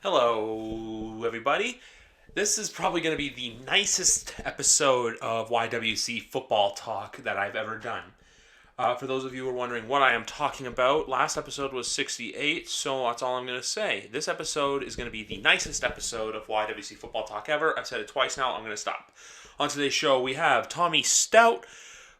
Hello, everybody. This is probably going to be the nicest episode of YWC Football Talk that I've ever done. For those of you who are wondering what I am talking about, last episode was 68, so that's all I'm going to say. This episode is going to be the nicest episode of YWC Football Talk ever. I've said it twice now, I'm going to stop. On today's show, we have Tommy Stout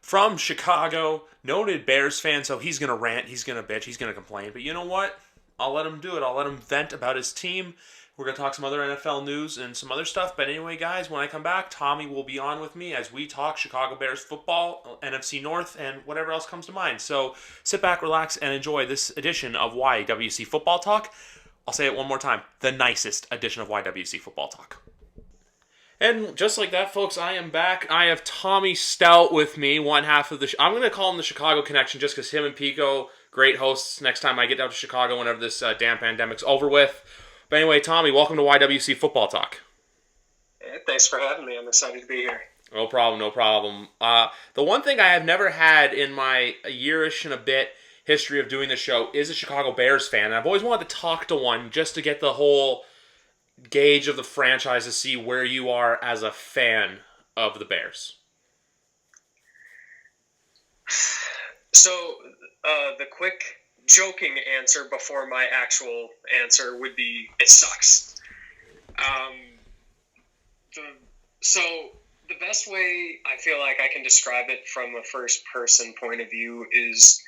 from Chicago, noted Bears fan, so he's going to rant, he's going to bitch, he's going to complain. But you know what? I'll let him do it. I'll let him vent about his team. We're going to talk some other NFL news and some other stuff. But anyway, guys, when I come back, Tommy will be on with me as we talk Chicago Bears football, NFC North, and whatever else comes to mind. So sit back, relax, and enjoy this edition of YWC Football Talk. I'll say it one more time. The nicest edition of YWC Football Talk. And just like that, folks, I am back. I have Tommy Stout with me, one half of the... I'm going to call him the Chicago Connection just because him and Pico, great hosts next time I get out to Chicago whenever this damn pandemic's over with. But anyway, Tommy, welcome to YWC Football Talk. Hey, thanks for having me. I'm excited to be here. No problem, no problem. The one thing I have never had in my yearish and a bit history of doing this show is a Chicago Bears fan. And I've always wanted to talk to one just to get the whole gauge of the franchise to see where you are as a fan of the Bears. So, the quick joking answer before my actual answer would be, it sucks. So, the best way I feel like I can describe it from a first-person point of view is,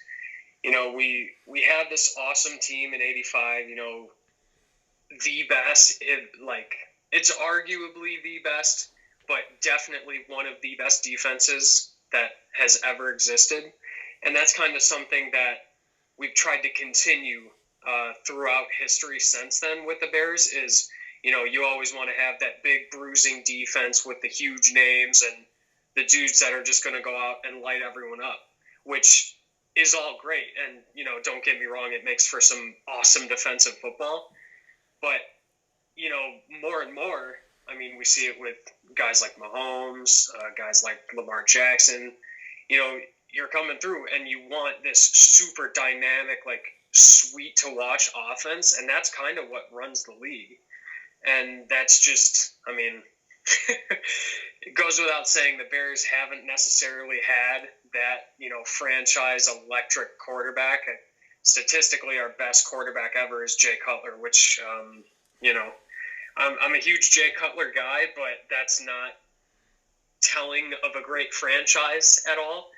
we had this awesome team in '85, the best, it's arguably the best, but definitely one of the best defenses that has ever existed. And that's kind of something that we've tried to continue throughout history since then with the Bears is, you always want to have that big bruising defense with the huge names and the dudes that are just going to go out and light everyone up, which is all great. And, don't get me wrong, it makes for some awesome defensive football. But, more and more, we see it with guys like Mahomes, guys like Lamar Jackson. You're coming through and you want this super dynamic, sweet to watch offense. And that's kind of what runs the league. And that's just, it goes without saying the Bears haven't necessarily had that, franchise electric quarterback. Statistically, our best quarterback ever is Jay Cutler, which, I'm a huge Jay Cutler guy, but that's not telling of a great franchise at all.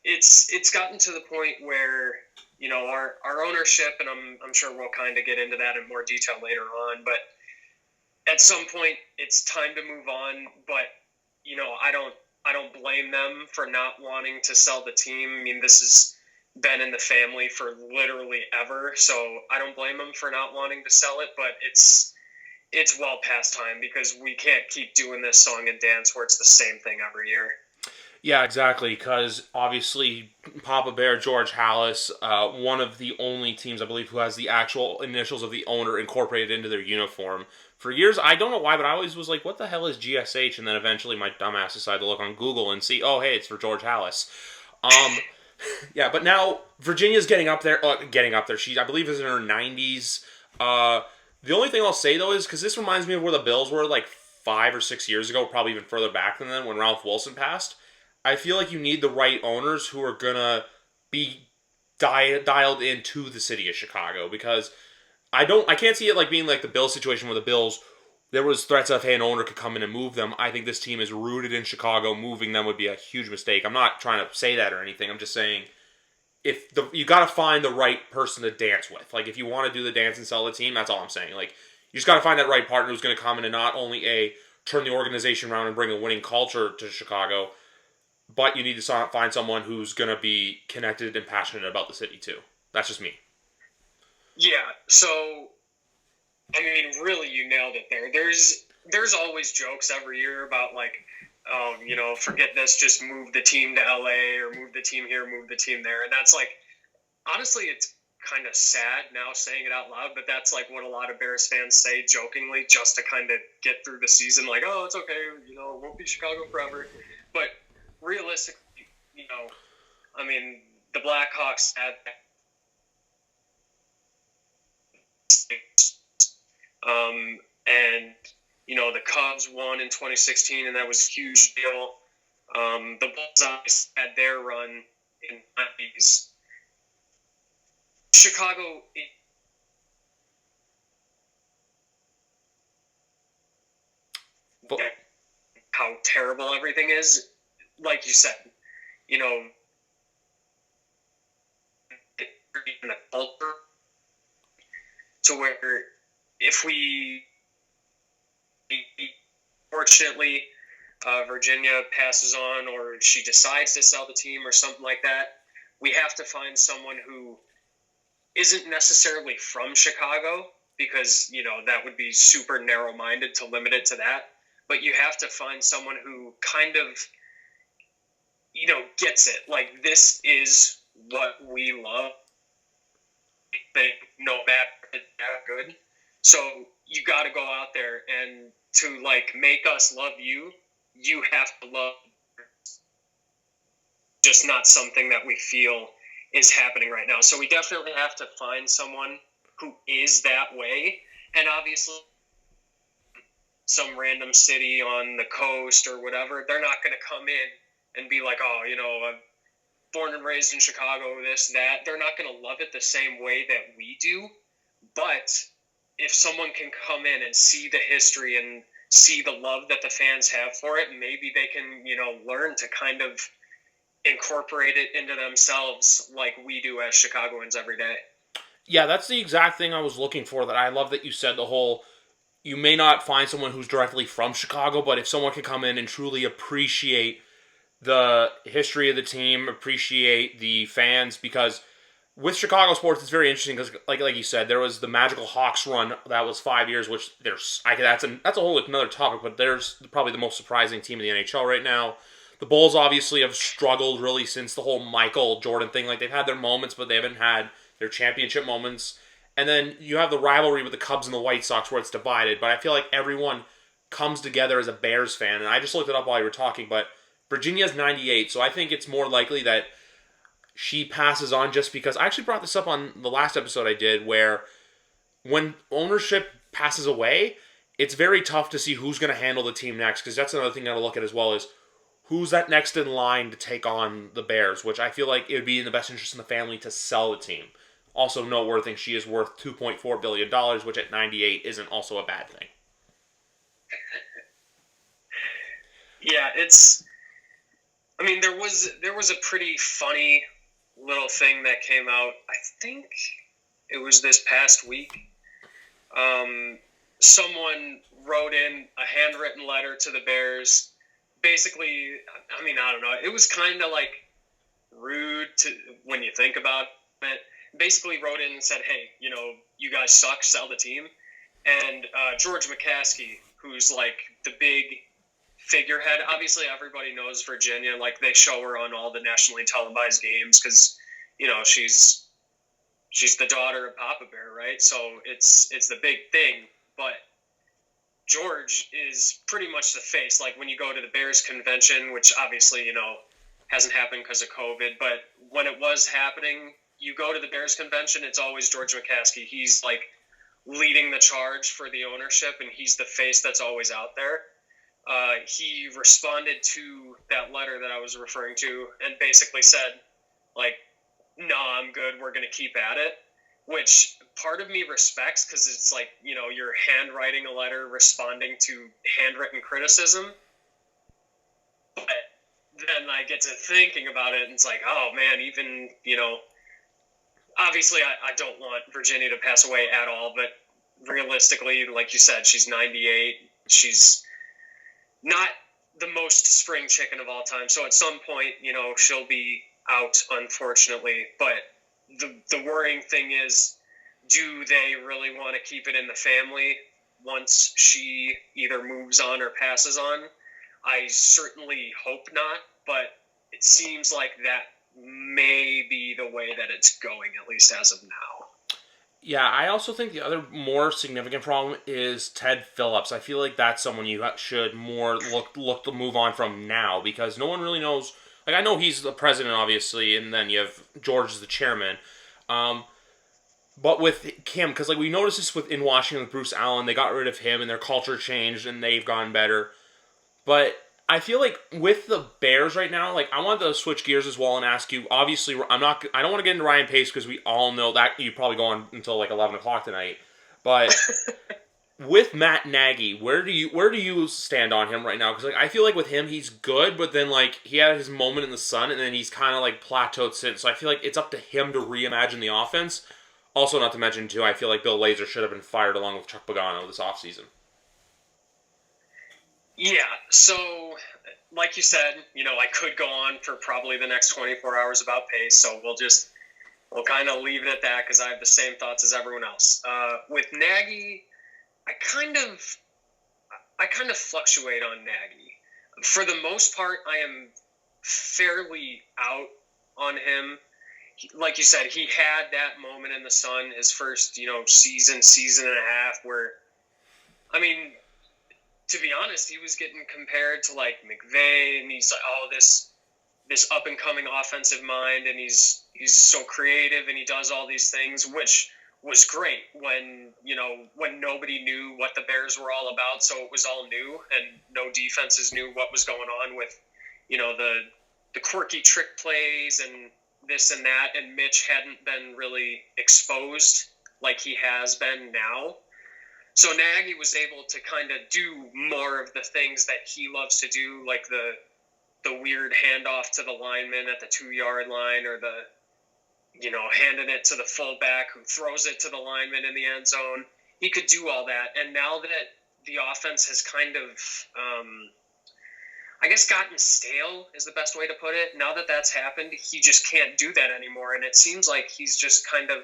It's gotten to the point where, our ownership, and I'm sure we'll kind of get into that in more detail later on, but at some point it's time to move on. But, I don't blame them for not wanting to sell the team. This has been in the family for literally ever, so I don't blame them for not wanting to sell it, but it's well past time because we can't keep doing this song and dance where it's the same thing every year. Yeah, exactly, because obviously Papa Bear, George Halas, one of the only teams, I believe, who has the actual initials of the owner incorporated into their uniform. For years, I don't know why, but I always was like, what the hell is GSH? And then eventually my dumbass decided to look on Google and see, oh, hey, it's for George Halas. Yeah, but now Virginia's getting up there. She, I believe, is in her 90s. The only thing I'll say, though, is because this reminds me of where the Bills were 5 or 6 years ago, probably even further back than then, when Ralph Wilson passed. I feel like you need the right owners who are going to be dialed into the city of Chicago, because I can't see it being like the Bills situation where the Bills, there was threats of, hey, an owner could come in and move them. I think this team is rooted in Chicago. Moving them would be a huge mistake. I'm not trying to say that or anything. I'm just saying you got to find the right person to dance with. If you want to do the dance and sell the team, that's all I'm saying. You just got to find that right partner who's going to come in and not only turn the organization around and bring a winning culture to Chicago, but you need to find someone who's going to be connected and passionate about the city too. That's just me. Yeah, so, really you nailed it there. There's always jokes every year about, forget this, just move the team to LA or move the team here, move the team there. And that's, honestly, it's kind of sad now saying it out loud, but that's, what a lot of Bears fans say jokingly just to kind of get through the season. Oh, it's okay, it won't be Chicago forever. But realistically, the Blackhawks had And, the Cubs won in 2016, and that was a huge deal. The Bulls obviously had their run in the 90s. Chicago, how terrible everything is, like you said, the culture to where if we, fortunately, Virginia passes on or she decides to sell the team or something like that, we have to find someone who isn't necessarily from Chicago because, that would be super narrow-minded to limit it to that. But you have to find someone who kind of, gets it. Like, this is what we love. They know that good. So you got to go out there and to, make us love you, you have to love just not something that we feel is happening right now. So we definitely have to find someone who is that way. And obviously, some random city on the coast or whatever, they're not going to come in and be like, oh, I'm born and raised in Chicago, this, that. They're not going to love it the same way that we do. But if someone can come in and see the history and see the love that the fans have for it, maybe they can, learn to kind of incorporate it into themselves like we do as Chicagoans every day. Yeah, that's the exact thing I was looking for. That I love that you said the whole, you may not find someone who's directly from Chicago, but if someone can come in and truly appreciate the history of the team, appreciate the fans, because with Chicago sports, it's very interesting because, like you said, there was the Magical Hawks run that was 5 years, which that's a whole another topic. But there's probably the most surprising team in the NHL right now. The Bulls obviously have struggled really since the whole Michael Jordan thing. Like, they've had their moments, but they haven't had their championship moments. And then you have the rivalry with the Cubs and the White Sox where it's divided. But I feel like everyone comes together as a Bears fan. And I just looked it up while you were talking, but Virginia's 98, so I think it's more likely that she passes on just because I actually brought this up on the last episode I did where when ownership passes away, it's very tough to see who's going to handle the team next, because that's another thing I got to look at as well is who's that next in line to take on the Bears, which I feel like it would be in the best interest of the family to sell the team. Also noteworthy, she is worth $2.4 billion, which at 98 isn't also a bad thing. Yeah, there was a pretty funny little thing that came out. I think it was this past week. Someone wrote in a handwritten letter to the Bears. Basically, I don't know. It was kind of rude when you think about it. Basically wrote in and said, hey, you guys suck, sell the team. And George McCaskey, who's the big figurehead. Obviously, everybody knows Virginia. They show her on all the nationally televised games because, she's the daughter of Papa Bear, right? So it's the big thing. But George is pretty much the face. When you go to the Bears convention, which obviously, hasn't happened because of COVID, but when it was happening, you go to the Bears convention, it's always George McCaskey. He's leading the charge for the ownership, and he's the face that's always out there. He responded to that letter that I was referring to and basically said, no, I'm good. We're going to keep at it, which part of me respects because it's you're handwriting a letter responding to handwritten criticism. But then I get to thinking about it and it's oh man, even, obviously I don't want Virginia to pass away at all, but realistically, like you said, she's 98. She's not the most spring chicken of all time. So at some point, she'll be out, unfortunately. But the worrying thing is, do they really want to keep it in the family once she either moves on or passes on? I certainly hope not, but it seems like that may be the way that it's going, at least as of now. Yeah, I also think the other more significant problem is Ted Phillips. I feel like that's someone you should more look to move on from now, because no one really knows. I know he's the president, obviously, and then you have George as the chairman. But with Kim, because like we noticed this in Washington with Bruce Allen, they got rid of him and their culture changed and they've gone better. But I feel like with the Bears right now, like I want to switch gears as well and ask you. Obviously, I don't want to get into Ryan Pace because we all know that you probably go on until like 11 o'clock tonight. But with Matt Nagy, where do you stand on him right now? Because like I feel like with him, he's good, but then like he had his moment in the sun, and then he's kind of like plateaued since. So I feel like it's up to him to reimagine the offense. Also, not to mention too, I feel like Bill Lazor should have been fired along with Chuck Pagano this offseason. Yeah, so like you said, I could go on for probably the next 24 hours about Pace, so we'll kind of leave it at that because I have the same thoughts as everyone else. With Nagy, I kind of fluctuate on Nagy. For the most part, I am fairly out on him. Like you said, he had that moment in the sun, his first, season and a half where, I mean, to be honest, he was getting compared to like McVay, and he's like, oh, this up and coming offensive mind, and he's so creative, and he does all these things, which was great when nobody knew what the Bears were all about, so it was all new, and no defenses knew what was going on with the quirky trick plays and this and that, and Mitch hadn't been really exposed like he has been now. So Nagy was able to kind of do more of the things that he loves to do, like the weird handoff to the lineman at the 2-yard line, or the handing it to the fullback who throws it to the lineman in the end zone. He could do all that, and now that the offense has kind of, I guess, gotten stale is the best way to put it. Now that that's happened, he just can't do that anymore, and it seems like he's just kind of.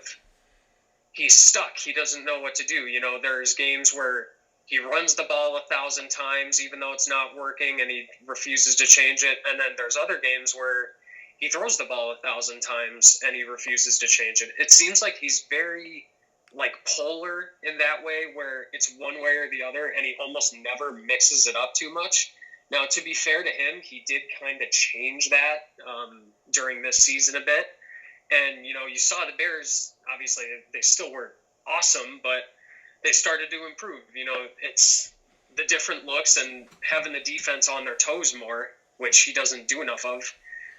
He's stuck. He doesn't know what to do. There's games where he runs the ball 1,000 times, even though it's not working, and he refuses to change it. And then there's other games where he throws the ball 1,000 times and he refuses to change it. It seems like he's very like polar in that way, where it's one way or the other, and he almost never mixes it up too much. Now, to be fair to him, he did kind of change that during this season a bit. And, you saw the Bears, obviously, they still were awesome, but they started to improve. It's the different looks and having the defense on their toes more, which he doesn't do enough of.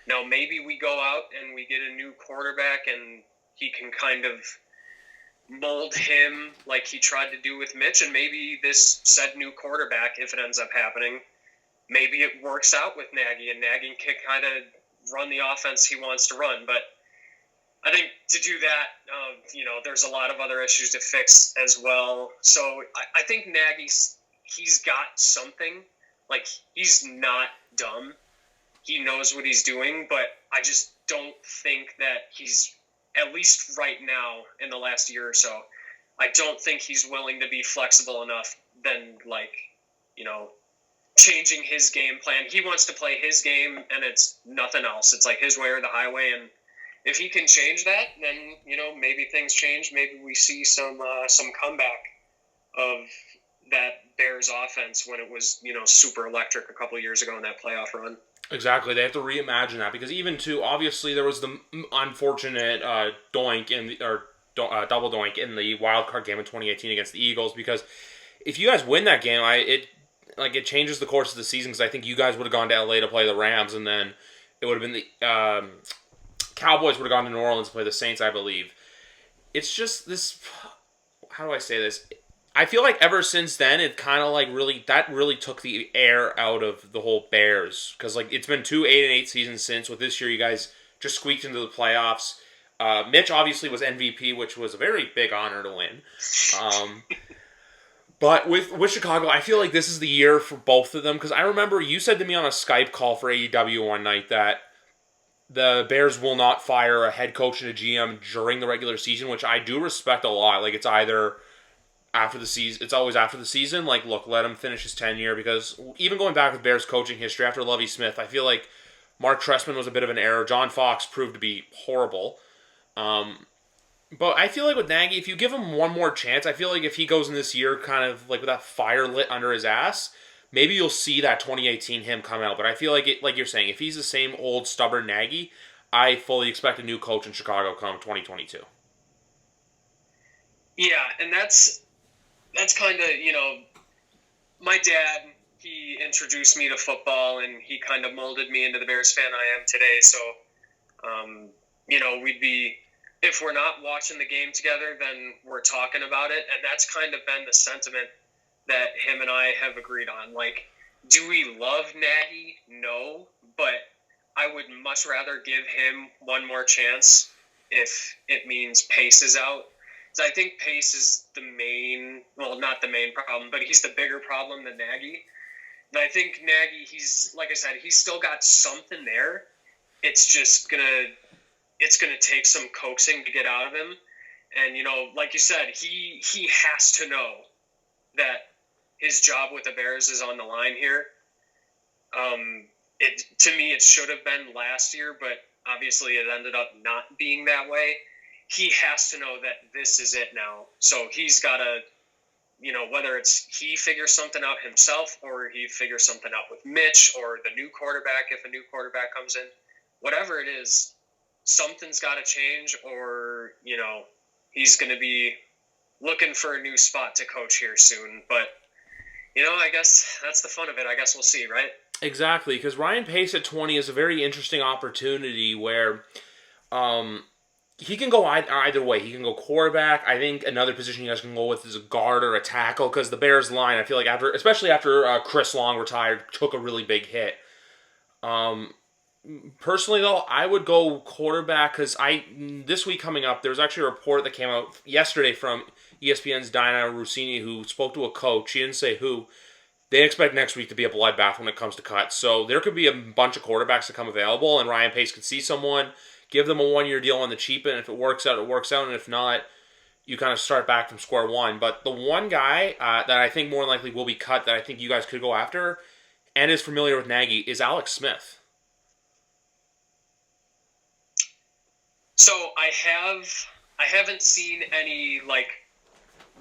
Now, maybe we go out and we get a new quarterback and he can kind of mold him like he tried to do with Mitch, and maybe this said new quarterback, if it ends up happening, maybe it works out with Nagy, and Nagy can kind of run the offense he wants to run. But I think to do that, there's a lot of other issues to fix as well. So I think he's got something. Like, he's not dumb. He knows what he's doing, but I just don't think that he's, at least right now in the last year or so, I don't think he's willing to be flexible enough than, changing his game plan. He wants to play his game, and it's nothing else. It's like his way or the highway, and if he can change that, then, maybe things change. Maybe we see some comeback of that Bears offense when it was, super electric a couple of years ago in that playoff run. Exactly. They have to reimagine that, because even too, obviously there was the unfortunate double doink in the wild card game in 2018 against the Eagles, because if you guys win that game, it changes the course of the season, because I think you guys would have gone to LA to play the Rams, and then it would have been the Cowboys would have gone to New Orleans to play the Saints, I believe. It's just this. How do I say this? I feel like ever since then, it kind of like really took the air out of the whole Bears, because like it's been 2 8-8 seasons since. With this year, you guys just squeaked into the playoffs. Mitch obviously was MVP, which was a very big honor to win. But with Chicago, I feel like this is the year for both of them, because I remember you said to me on a Skype call for AEW one night that the Bears will not fire a head coach and a GM during the regular season, which I do respect a lot. Like, it's either after the season, it's always after the season. Like, look, let him finish his tenure, because even going back with Bears coaching history after Lovie Smith, I feel like Mark Trestman was a bit of an error. John Fox proved to be horrible. But I feel like with Nagy, if you give him one more chance, I feel like if he goes in this year kind of like with that fire lit under his ass, maybe you'll see that 2018 him come out. But I feel like, like you're saying, if he's the same old stubborn Nagy, I fully expect a new coach in Chicago come 2022. Yeah, and that's kind of, my dad, he introduced me to football and he kind of molded me into the Bears fan I am today. So, we'd be, if we're not watching the game together, then we're talking about it. And that's kind of been the sentiment that him and I have agreed on. Like, do we love Nagy? No, but I would much rather give him one more chance if it means Pace is out. So I think Pace is the main, well, not the main problem, but he's the bigger problem than Nagy. And I think Nagy, he's, like I said, he's still got something there. It's just it's gonna take some coaxing to get out of him. And like you said, he has to know that his job with the Bears is on the line here. To me, it should have been last year, but obviously it ended up not being that way. He has to know that this is it now. So he's got to, whether it's he figures something out himself or he figures something out with Mitch or the new quarterback, if a new quarterback comes in, whatever it is, something's got to change or, he's going to be looking for a new spot to coach here soon. But, I guess that's the fun of it. I guess we'll see, right? Exactly, because Ryan Pace at 20 is a very interesting opportunity where he can go either way. He can go quarterback. I think another position you guys can go with is a guard or a tackle because the Bears line, I feel like especially after Chris Long retired, took a really big hit. Personally, though, I would go quarterback because this week coming up, there was actually a report that came out yesterday from ESPN's Diana Rossini who spoke to a coach. She didn't say who. They expect next week to be a bloodbath when it comes to cuts. So there could be a bunch of quarterbacks that come available, and Ryan Pace could see someone, give them a one-year deal on the cheap, and if it works out, it works out, and if not, you kind of start back from square one. But the one guy that I think more likely will be cut that I think you guys could go after and is familiar with Nagy is Alex Smith. So I haven't seen any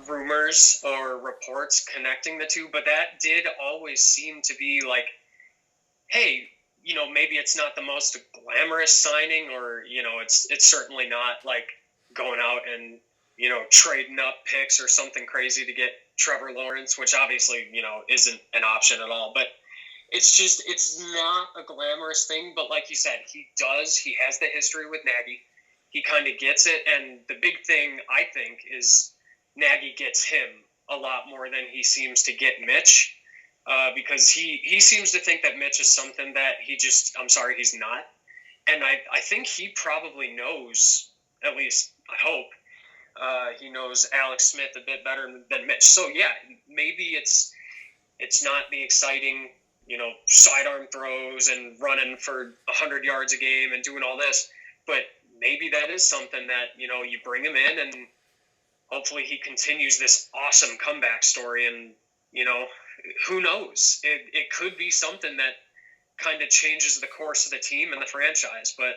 rumors or reports connecting the two, but that did always seem to be like, hey, maybe it's not the most glamorous signing, or it's certainly not like going out and trading up picks or something crazy to get Trevor Lawrence, which obviously isn't an option at all. But it's not a glamorous thing. But like you said, he has the history with Nagy. He kind of gets it, and the big thing I think is Nagy gets him a lot more than he seems to get Mitch, because he seems to think that Mitch is something that he's not. And I think he probably knows, at least I hope, he knows Alex Smith a bit better than Mitch. So yeah, maybe it's not the exciting, sidearm throws and running for 100 yards a game and doing all this, but maybe that is something that, you bring him in and hopefully he continues this awesome comeback story. And, who knows? It could be something that kind of changes the course of the team and the franchise. But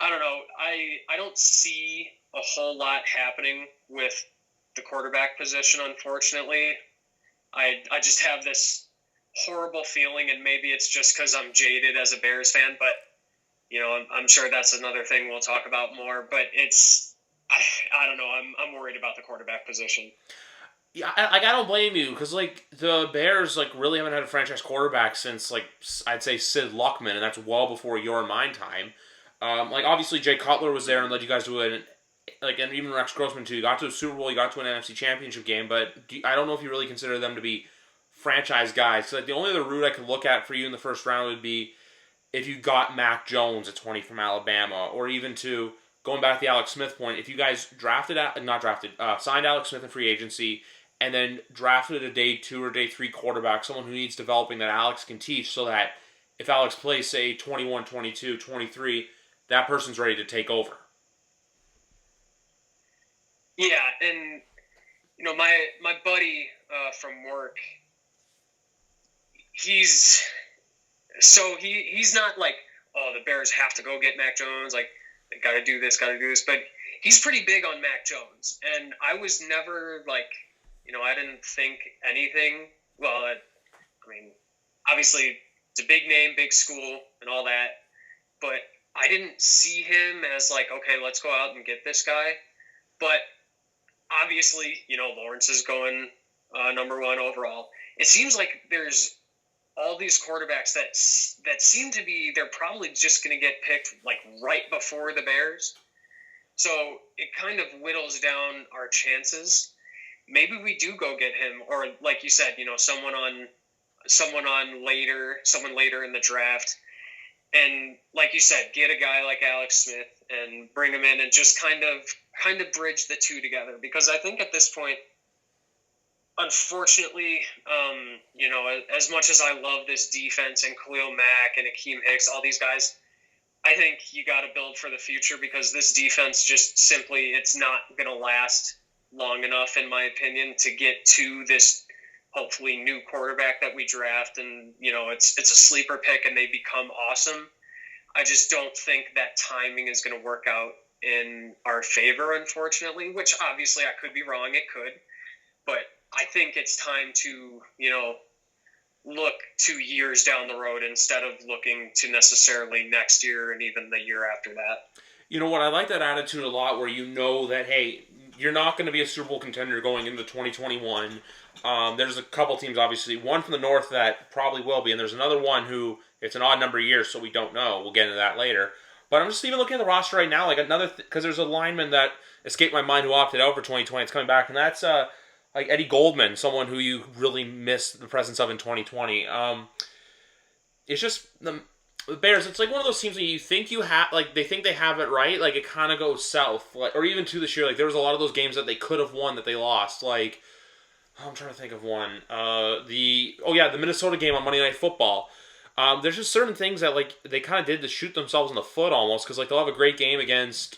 I don't know. I don't see a whole lot happening with the quarterback position, unfortunately. I just have this horrible feeling, and maybe it's just because I'm jaded as a Bears fan, but I'm sure that's another thing we'll talk about more. But I don't know. I'm worried about the quarterback position. Yeah, I don't blame you because the Bears really haven't had a franchise quarterback since I'd say Sid Luckman, and that's well before your and mine time. Obviously Jay Cutler was there and led you guys to and even Rex Grossman too. You got to a Super Bowl, you got to an NFC Championship game, but I don't know if you really consider them to be franchise guys. So the only other route I could look at for you in the first round would be if you got Mac Jones at 20 from Alabama, or even to going back to the Alex Smith point, if you guys signed Alex Smith in free agency and then drafted a day 2 or day 3 quarterback, someone who needs developing that Alex can teach, so that if Alex plays, say, 21, 22, 23, that person's ready to take over. Yeah, and my buddy from work, he's not like, oh, the Bears have to go get Mac Jones, like they got to do this, but he's pretty big on Mac Jones, and I was never I didn't think anything. Well, obviously it's a big name, big school, and all that, but I didn't see him as okay, let's go out and get this guy. But obviously, Lawrence is going number one overall. It seems like there's all these quarterbacks that seem to be, they're probably just going to get picked like right before the Bears. So it kind of whittles down our chances. Maybe we do go get him, or like you said, someone later in the draft. And like you said, get a guy like Alex Smith and bring him in and just kind of bridge the two together. Because I think at this point, unfortunately, as much as I love this defense and Khalil Mack and Akeem Hicks, all these guys, I think you got to build for the future because this defense just simply, it's not going to last long enough, in my opinion, to get to this hopefully new quarterback that we draft. And, it's a sleeper pick and they become awesome. I just don't think that timing is going to work out in our favor, unfortunately, which obviously I could be wrong. It could. But I think it's time to, look 2 years down the road instead of looking to necessarily next year and even the year after that. You know what? I like that attitude a lot where that, hey, you're not going to be a Super Bowl contender going into 2021. There's a couple teams, obviously. One from the North that probably will be, and there's another one who it's an odd number of years, so we don't know. We'll get into that later. But I'm just even looking at the roster right now, like because there's a lineman that escaped my mind who opted out for 2020. It's coming back, and that's like Eddie Goldman, someone who you really missed the presence of in 2020. It's just the Bears. It's like one of those teams that you think you have, like they think they have it right, like it kind of goes south, like, or even to this year, like there was a lot of those games that they could have won that they lost. Like I'm trying to think of one. The Minnesota game on Monday Night Football. There's just certain things that like they kind of did to shoot themselves in the foot almost because like they'll have a great game against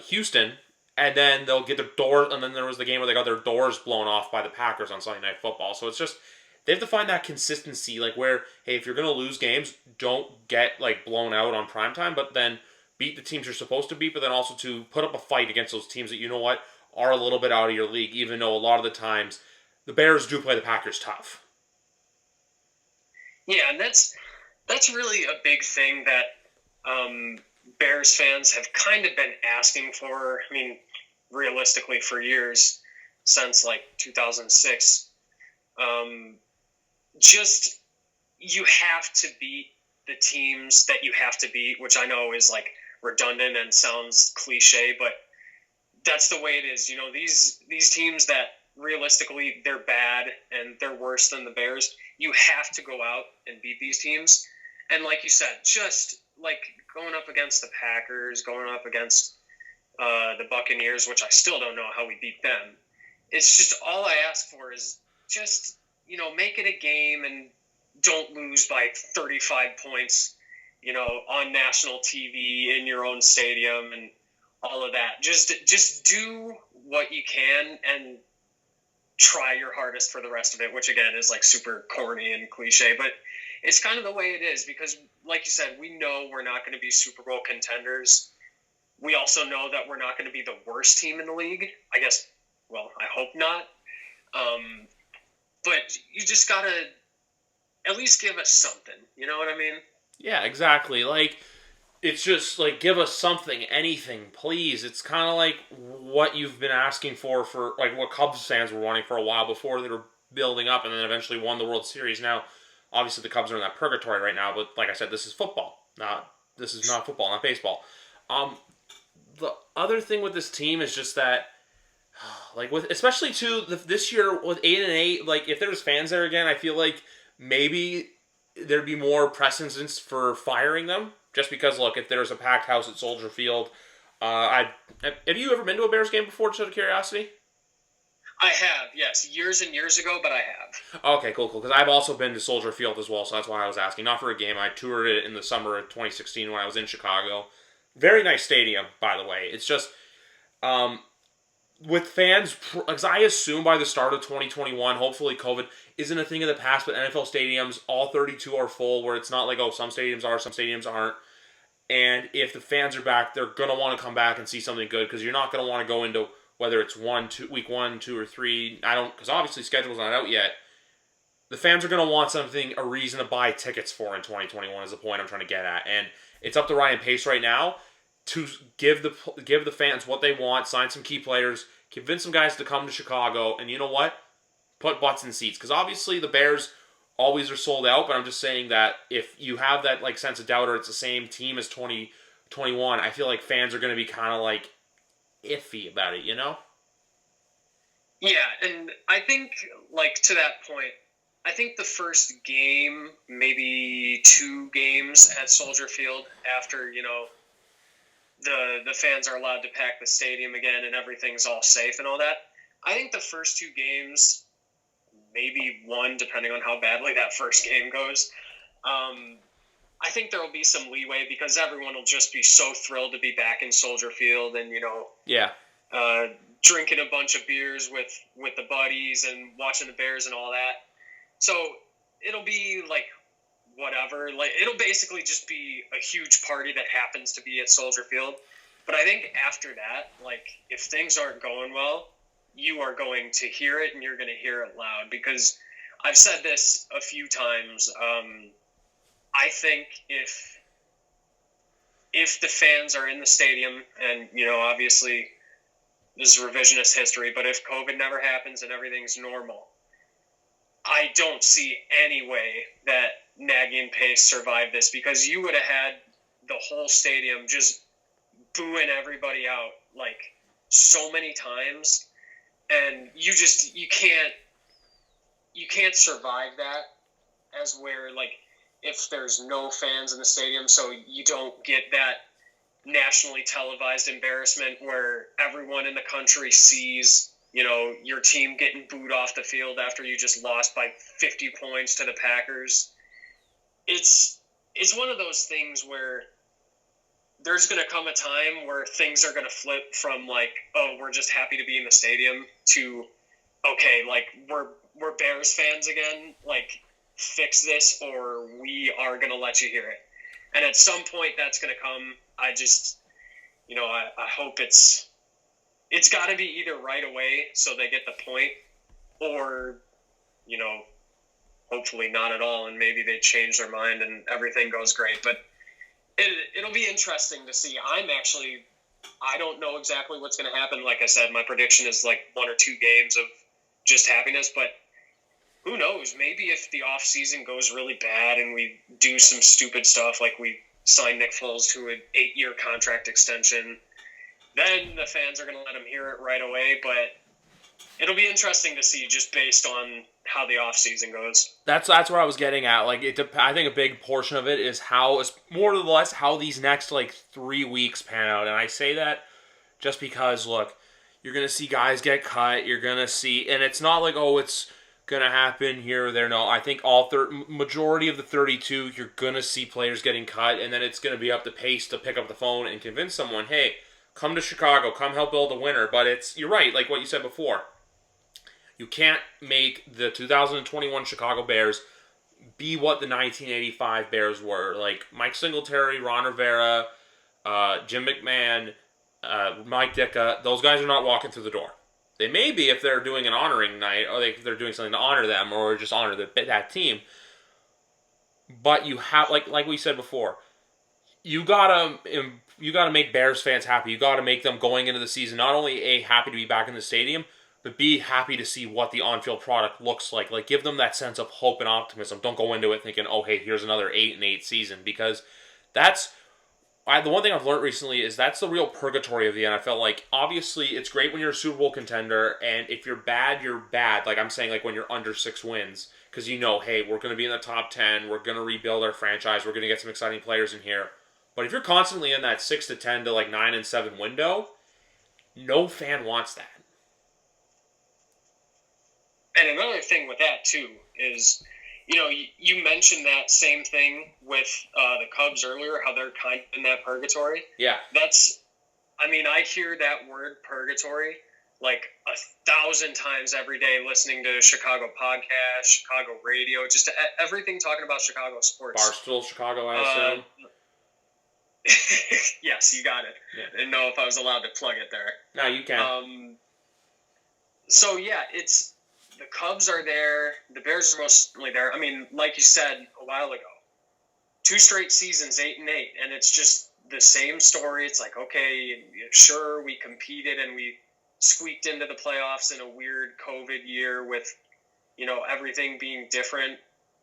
Houston. And then they'll get their doors, and then there was the game where they got their doors blown off by the Packers on Sunday Night Football. So it's just, they have to find that consistency, like where, hey, if you're going to lose games, don't get like blown out on primetime, but then beat the teams you're supposed to beat, but then also to put up a fight against those teams that you know what, are a little bit out of your league, even though a lot of the times the Bears do play the Packers tough. Yeah, and that's really a big thing that Bears fans have kind of been asking for. I mean, realistically, for years, since like 2006. Just, you have to beat the teams that you have to beat, which I know is like redundant and sounds cliche, but that's the way it is. These teams that realistically they're bad and they're worse than the Bears, you have to go out and beat these teams. And like you said, just like going up against the Packers, going up against the Buccaneers, which I still don't know how we beat them. It's just, all I ask for is just, make it a game and don't lose by 35 points, on national TV in your own stadium and all of that. Just do what you can and try your hardest for the rest of it, which again is like super corny and cliche, but it's kind of the way it is because, like you said, we know we're not going to be Super Bowl contenders. We also know that we're not going to be the worst team in the league. I guess, well, I hope not. But you just got to at least give us something. You know what I mean? Yeah, exactly. Like, it's just, like, give us something, anything, please. It's kind of like what you've been asking for, like, what Cubs fans were wanting for a while before they were building up and then eventually won the World Series. Now, obviously the Cubs are in that purgatory right now, but like I said, this is football. This is not football, not baseball. The other thing with this team is just that, like, especially this year with 8-8, like, if there's fans there again, I feel like maybe there'd be more precedence for firing them. Just because, look, if there's a packed house at Soldier Field, have you ever been to a Bears game before, just out of curiosity? I have, yes. Years and years ago, but I have. Okay, cool. Because I've also been to Soldier Field as well, so that's why I was asking. Not for a game. I toured it in the summer of 2016 when I was in Chicago. Very nice stadium, by the way. It's just, with fans, because I assume by the start of 2021, hopefully COVID isn't a thing of the past, but NFL stadiums, all 32 are full, where it's not like, oh, some stadiums are, some stadiums aren't. And if the fans are back, they're going to want to come back and see something good, because you're not going to want to go into, whether it's week 1, 2, or 3, because obviously schedule's not out yet. The fans are going to want something, a reason to buy tickets for in 2021 is the point I'm trying to get at. And it's up to Ryan Pace right now to give the fans what they want, sign some key players, convince some guys to come to Chicago, and you know what? Put butts in seats. Because obviously the Bears always are sold out, but I'm just saying that if you have that like sense of doubt or it's the same team as 2021, I feel like fans are going to be kind of like iffy about it, you know? Yeah, and I think, like, to that point, I think the first game, maybe 2 games at Soldier Field after, the fans are allowed to pack the stadium again and everything's all safe and all that, I think the first 2 games, maybe 1, depending on how badly that first game goes, I think there will be some leeway because everyone will just be so thrilled to be back in Soldier Field and, Yeah. drinking a bunch of beers with the buddies and watching the Bears and all that. So it'll be like whatever. Like it'll basically just be a huge party that happens to be at Soldier Field. But I think after that, like if things aren't going well, you are going to hear it and you're going to hear it loud because I've said this a few times. I think if the fans are in the stadium and, obviously this is revisionist history, but if COVID never happens and everything's normal, I don't see any way that Nagy and Pace survived this because you would have had the whole stadium just booing everybody out like so many times, and you can't survive that as where like if there's no fans in the stadium, so you don't get that nationally televised embarrassment where everyone in the country sees, your team getting booed off the field after you just lost by 50 points to the Packers. It's one of those things where there's going to come a time where things are going to flip from like, oh, we're just happy to be in the stadium to, okay, like we're Bears fans again, like fix this or we are going to let you hear it. And at some point that's going to come. I just, I hope it's got to be either right away so they get the point or, hopefully not at all. And maybe they change their mind and everything goes great. But it'll be interesting to see. I don't know exactly what's going to happen. Like I said, my prediction is like 1 or 2 games of just happiness, but who knows? Maybe if the offseason goes really bad and we do some stupid stuff like we sign Nick Foles to an 8-year contract extension, then the fans are going to let him hear it right away. But it'll be interesting to see just based on how the offseason goes. That's where I was getting at. Like, I think a big portion of it is more or less how these next, 3 weeks pan out. And I say that just because, look, you're going to see guys get cut. You're going to see, and it's not like, oh, it's going to happen here or there. No, I think majority of the 32, you're going to see players getting cut, and then it's going to be up to Pace to pick up the phone and convince someone, hey, come to Chicago, come help build a winner. But you're right, like what you said before. You can't make the 2021 Chicago Bears be what the 1985 Bears were. Like Mike Singletary, Ron Rivera, Jim McMahon, Mike Ditka, those guys are not walking through the door. They may be if they're doing an honoring night, or if they're doing something to honor them, or just honor that team. But you have, like we said before, you gotta make Bears fans happy. You gotta make them going into the season not only happy to be back in the stadium, but be happy to see what the on-field product looks like. Like give them that sense of hope and optimism. Don't go into it thinking, oh hey, here's another 8-8 season, because the one thing I've learned recently is that's the real purgatory of the NFL. Like, obviously, it's great when you're a Super Bowl contender, and if you're bad, you're bad. Like, I'm saying, like, when you're under 6 wins, because hey, we're going to be in the top 10, we're going to rebuild our franchise, we're going to get some exciting players in here. But if you're constantly in that 6 to 10 to, 9 and 7 window, no fan wants that. And another thing with that, too, is you mentioned that same thing with the Cubs earlier, how they're kind of in that purgatory. Yeah. I hear that word purgatory like 1,000 times every day listening to Chicago podcasts, Chicago radio, just everything talking about Chicago sports. Barstool Chicago, I assume. Yes, you got it. Yeah. I didn't know if I was allowed to plug it there. No, you can. So, yeah, the Cubs are there. The Bears are mostly there. Like you said a while ago, 2 straight seasons, 8-8, and it's just the same story. It's like, okay, sure, we competed and we squeaked into the playoffs in a weird COVID year with, everything being different.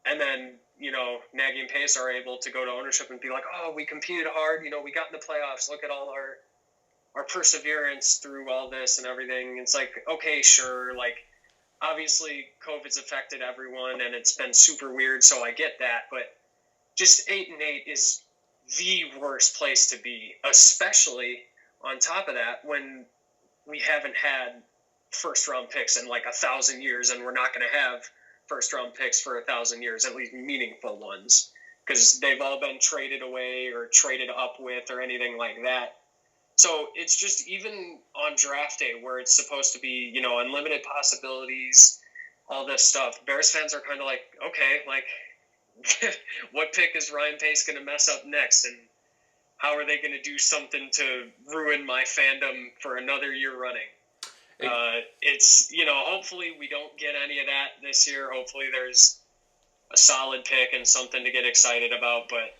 And then, Nagy and Pace are able to go to ownership and be like, oh, we competed hard. We got in the playoffs. Look at all our perseverance through all this and everything. It's like, okay, sure. Like, obviously COVID's affected everyone and it's been super weird. So I get that. But just 8-8 is the worst place to be, especially on top of that, when we haven't had first round picks in like 1,000 years, and we're not going to have first round picks for 1,000 years, at least meaningful ones, because they've all been traded away or traded up with or anything like that. So it's just, even on draft day where it's supposed to be, unlimited possibilities, all this stuff, Bears fans are kind of like, okay, like, what pick is Ryan Pace going to mess up next? And how are they going to do something to ruin my fandom for another year running? It's, hopefully we don't get any of that this year. Hopefully there's a solid pick and something to get excited about. But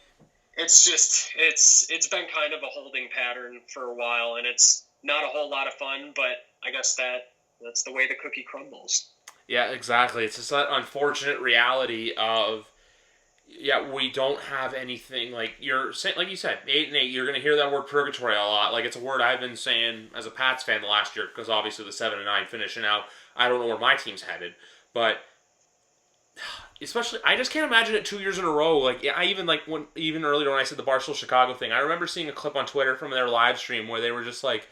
it's just, it's been kind of a holding pattern for a while, and it's not a whole lot of fun, but I guess that's the way the cookie crumbles. Yeah, exactly. It's just that unfortunate reality of, we don't have anything like you're saying. Like you said, 8-8. You're going to hear that word purgatory a lot. Like, it's a word I've been saying as a Pats fan the last year, because obviously the 7-9 finishing out, I don't know where my team's headed, but especially I just can't imagine it 2 years in a row. Like, I even earlier when I said the Barstool Chicago thing, I remember seeing a clip on Twitter from their live stream where they were just like,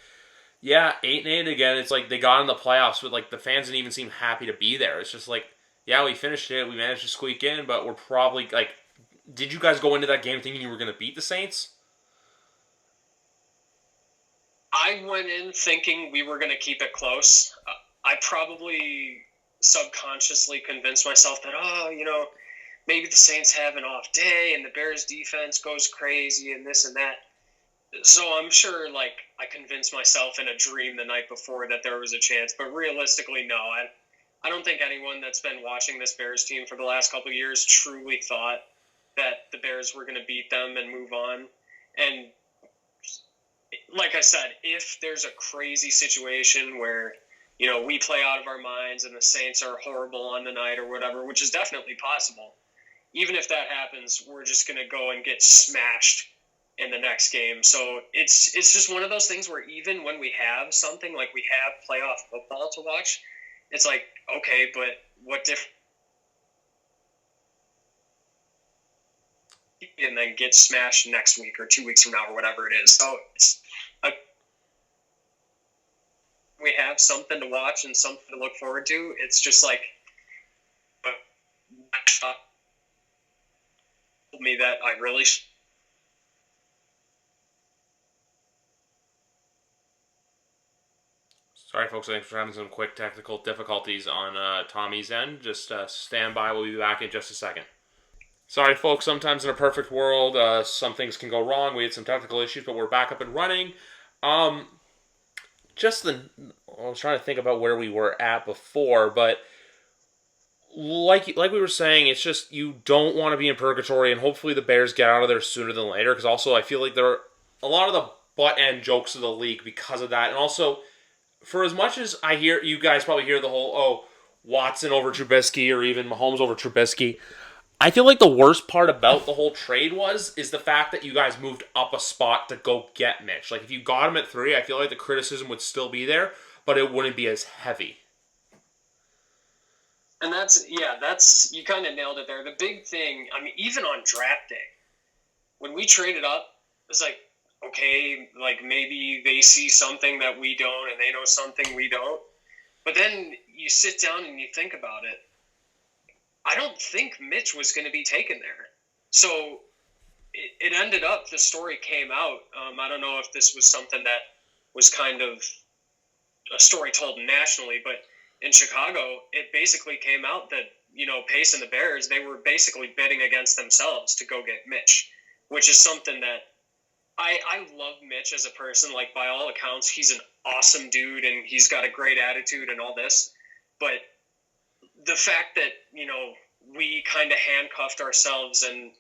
8-8 again. It's like they got in the playoffs, but like the fans didn't even seem happy to be there. It's just like, we finished it. We managed to squeak in, but we're probably like, did you guys go into that game thinking you were going to beat the Saints? I went in thinking we were going to keep it close. I probably subconsciously convinced myself that, maybe the Saints have an off day and the Bears defense goes crazy and this and that. So I'm sure, like, I convinced myself in a dream the night before that there was a chance. But realistically, no. I don't think anyone that's been watching this Bears team for the last couple of years truly thought that the Bears were going to beat them and move on. And like I said, if there's a crazy situation where, we play out of our minds and the Saints are horrible on the night or whatever, which is definitely possible, even if that happens, we're just going to go and get smashed in the next game. So it's just one of those things where even when we have something like we have playoff football to watch, it's like, okay, but what difference? And then get smashed next week or 2 weeks from now or whatever it is. So we have something to watch and something to look forward to. It's just like, told me that I really Sorry, folks. Thanks for having some quick technical difficulties on Tommy's end. Just stand by. We'll be back in just a second. Sorry, folks. Sometimes in a perfect world, some things can go wrong. We had some technical issues, but we're back up and running. I was trying to think about where we were at before, but like we were saying, it's just you don't want to be in purgatory, and hopefully the Bears get out of there sooner than later, because also I feel like there are a lot of the butt-end jokes of the league because of that, and also, for as much as I hear, you guys probably hear the whole, Watson over Trubisky, or even Mahomes over Trubisky, I feel like the worst part about the whole trade is the fact that you guys moved up a spot to go get Mitch. Like, if you got him at 3, I feel like the criticism would still be there, but it wouldn't be as heavy. And you kind of nailed it there. The big thing, I mean, even on draft day, when we traded up, it's like, okay, like maybe they see something that we don't and they know something we don't. But then you sit down and you think about it. I don't think Mitch was going to be taken there. So it ended up, the story came out. I don't know if this was something that was kind of a story told nationally, but in Chicago, it basically came out that, Pace and the Bears, they were basically bidding against themselves to go get Mitch, which is something that I love Mitch as a person. Like, by all accounts, he's an awesome dude and he's got a great attitude and all this. But the fact that, we kind of handcuffed ourselves and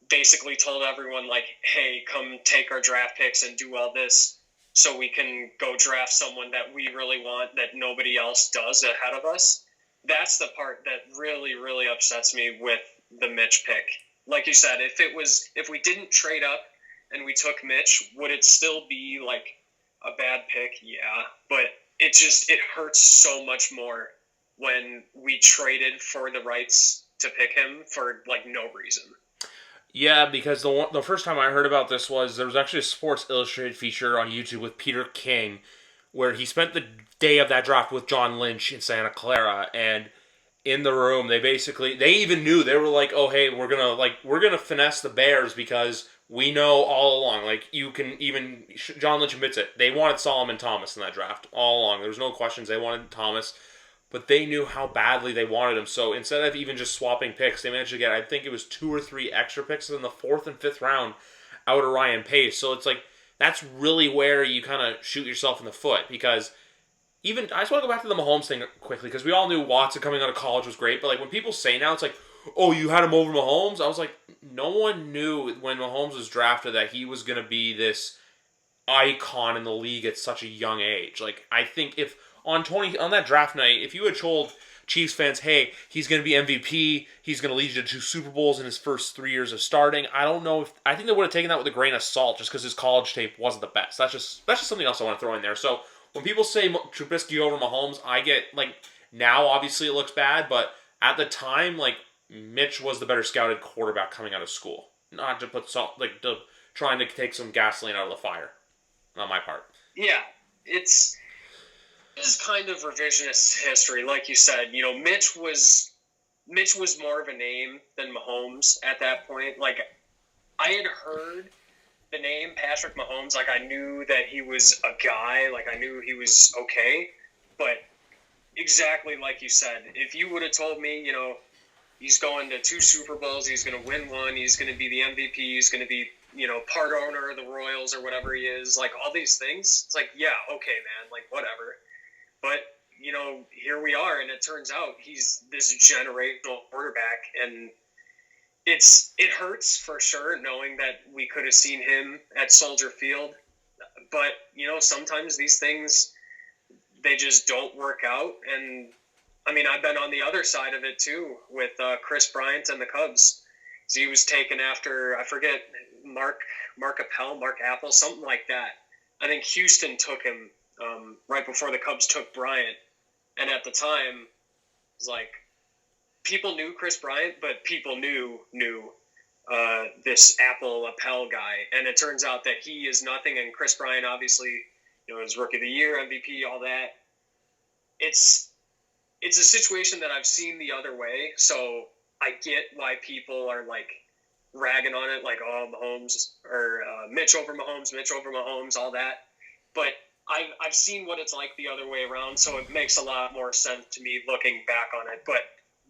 basically told everyone, like, hey, come take our draft picks and do all this so we can go draft someone that we really want that nobody else does ahead of us. That's the part that really, really upsets me with the Mitch pick. Like you said, if we didn't trade up and we took Mitch, would it still be like a bad pick? Yeah, but it hurts so much more when we traded for the rights to pick him for like no reason. Yeah, because the first time I heard about this was there was actually a Sports Illustrated feature on YouTube with Peter King, where he spent the day of that draft with John Lynch in Santa Clara, and in the room they even knew, they were like, oh hey, we're gonna finesse the Bears because we know all along, like you can even John Lynch admits it, they wanted Solomon Thomas in that draft all along. There was no questions, they wanted Thomas. But they knew how badly they wanted him. So instead of even just swapping picks, they managed to get, I think it was 2 or 3 extra picks in the 4th and 5th round out of Ryan Pace. So it's like, that's really where you kind of shoot yourself in the foot. Because even, I just want to go back to the Mahomes thing quickly, because we all knew Watson coming out of college was great. But like when people say now, it's like, oh, you had him over Mahomes? I was like, no one knew when Mahomes was drafted that he was going to be this icon in the league at such a young age. Like, I think if on that draft night, if you had told Chiefs fans, hey, he's going to be MVP, he's going to lead you to 2 Super Bowls in his first 3 years of starting, I think they would have taken that with a grain of salt just because his college tape wasn't the best. That's just something else I want to throw in there. So when people say Trubisky over Mahomes, I get, like, now obviously it looks bad, but at the time, like, Mitch was the better scouted quarterback coming out of school. Not to put salt, like, trying to take some gasoline out of the fire. On my part. Yeah, it is kind of revisionist history, like you said. You know, Mitch was more of a name than Mahomes at that point. Like, I had heard the name Patrick Mahomes. Like, I knew that he was a guy. Like, I knew he was okay. But exactly like you said, if you would have told me, you know, he's going to 2 Super Bowls, he's going to win 1, he's going to be the MVP, he's going to be, you know, part owner of the Royals or whatever he is, like all these things, it's like, yeah, okay, man, like whatever. But, you know, here we are, and it turns out he's this generational quarterback, and it hurts for sure knowing that we could have seen him at Soldier Field. But, you know, sometimes these things, they just don't work out. And I mean, I've been on the other side of it too with Chris Bryant and the Cubs. So he was taken after, I forget, Mark Apple, something like that. I think Houston took him right before the Cubs took Bryant. And at the time, it was like, people knew Chris Bryant, but people knew this Appel guy. And it turns out that he is nothing. And Chris Bryant, obviously, you know, his Rookie of the Year, MVP, all that. It's a situation that I've seen the other way. So I get why people are like ragging on it, like, oh, Mahomes or Mitch over Mahomes, all that. But I've seen what it's like the other way around, so it makes a lot more sense to me looking back on it. But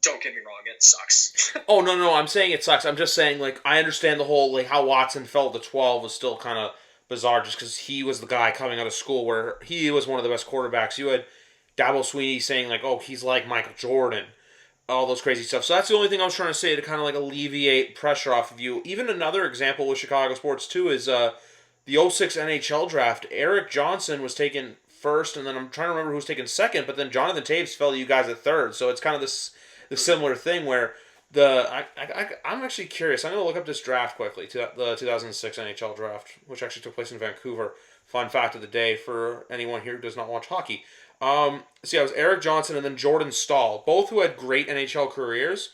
don't get me wrong, it sucks. Oh, no, I'm saying it sucks. I'm just saying, like, I understand the whole, like, how Watson fell to 12 was still kind of bizarre just because he was the guy coming out of school where he was one of the best quarterbacks. You had Dabo Sweeney saying, like, oh, he's like Michael Jordan. All those crazy stuff. So that's the only thing I was trying to say to kind of, like, alleviate pressure off of you. Even another example with Chicago sports, too, is the 06 NHL draft. Eric Johnson was taken first, and then I'm trying to remember who was taken second, but then Jonathan Taves fell to you guys at third. So it's kind of this similar thing where I'm actually curious. I'm going to look up this draft quickly, the 2006 NHL draft, which actually took place in Vancouver. Fun fact of the day for anyone here who does not watch hockey. So yeah, it was Eric Johnson and then Jordan Stahl, both who had great NHL careers.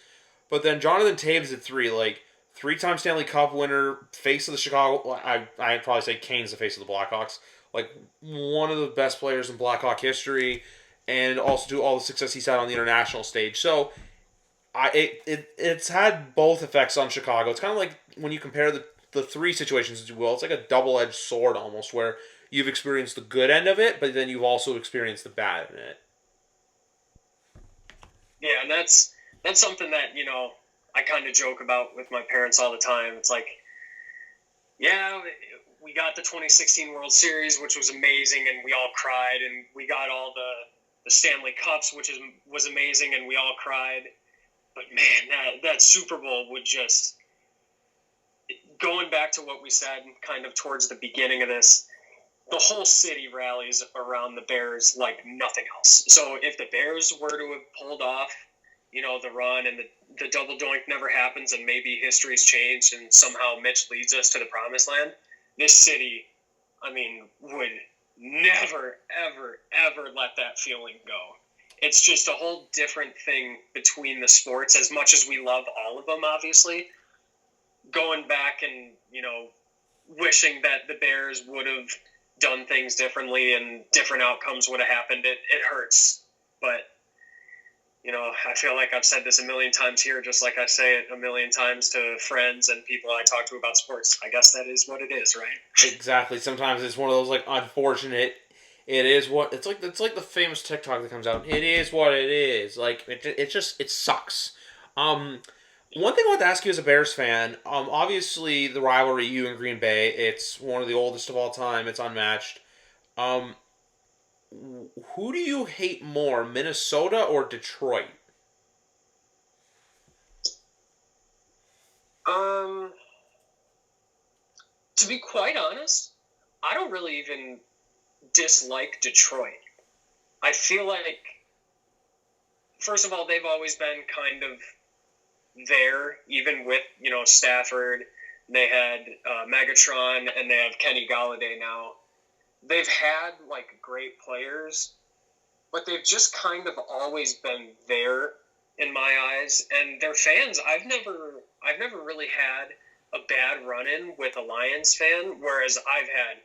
But then Jonathan Taves at 3, like 3-time Stanley Cup winner, face of the Chicago. I'd probably say Kane's the face of the Blackhawks. Like one of the best players in Blackhawk history, and also do all the success he's had on the international stage. So it's had both effects on Chicago. It's kind of like when you compare the 3 situations, as you will. It's like a double-edged sword almost, where you've experienced the good end of it, but then you've also experienced the bad in it. Yeah, and that's something that, you know, I kind of joke about with my parents all the time. It's like, yeah, we got the 2016 World Series, which was amazing, and we all cried, and we got all the Stanley Cups, which was amazing, and we all cried. But man, that Super Bowl would just, going back to what we said kind of towards the beginning of this, the whole city rallies around the Bears like nothing else. So if the Bears were to have pulled off, the run and the double doink never happens and maybe history's changed and somehow Mitch leads us to the promised land, this city, would never, ever, ever let that feeling go. It's just a whole different thing between the sports, as much as we love all of them, obviously. Going back and, wishing that the Bears would have done things differently and different outcomes would have happened, it hurts. But, I feel like I've said this a million times here, just like I say it a million times to friends and people I talk to about sports. I guess that is what it is, right? Exactly. Sometimes it's one of those unfortunate. It is what it's like. It's like the famous TikTok that comes out. It is what it is. It sucks. One thing I want to ask you as a Bears fan. Obviously the rivalry, you and Green Bay. It's one of the oldest of all time. It's unmatched. Who do you hate more, Minnesota or Detroit? To be quite honest, I don't really even dislike Detroit. I feel like, first of all, they've always been kind of there, even with, Stafford. They had Megatron, and they have Kenny Galladay now. They've had, great players, but they've just kind of always been there in my eyes. And their fans, I've never really had a bad run-in with a Lions fan, whereas I've had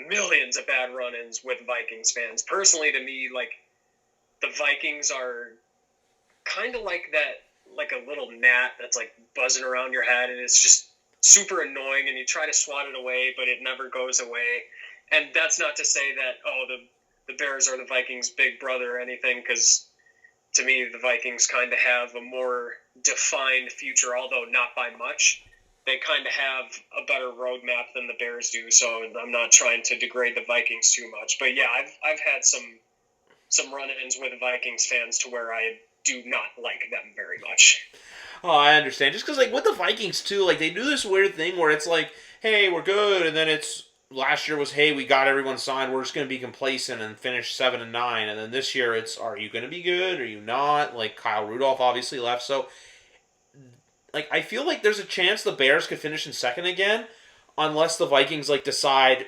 millions of bad run-ins with Vikings fans. Personally, to me, the Vikings are kind of like that, like a little gnat that's buzzing around your head, and it's just super annoying, and you try to swat it away, but it never goes away. And that's not to say that, the Bears are the Vikings' big brother or anything, because to me, the Vikings kind of have a more defined future, although not by much. They kind of have a better roadmap than the Bears do, so I'm not trying to degrade the Vikings too much. But yeah, I've had some run-ins with Vikings fans to where I do not like them very much. Oh, I understand. Just because, with the Vikings, too, they do this weird thing where it's hey, we're good, and then it's, last year was, hey, we got everyone signed, we're just going to be complacent and finish 7-9, and then this year it's, are you going to be good, are you not? Kyle Rudolph obviously left, so, I feel like there's a chance the Bears could finish in second again, unless the Vikings, decide,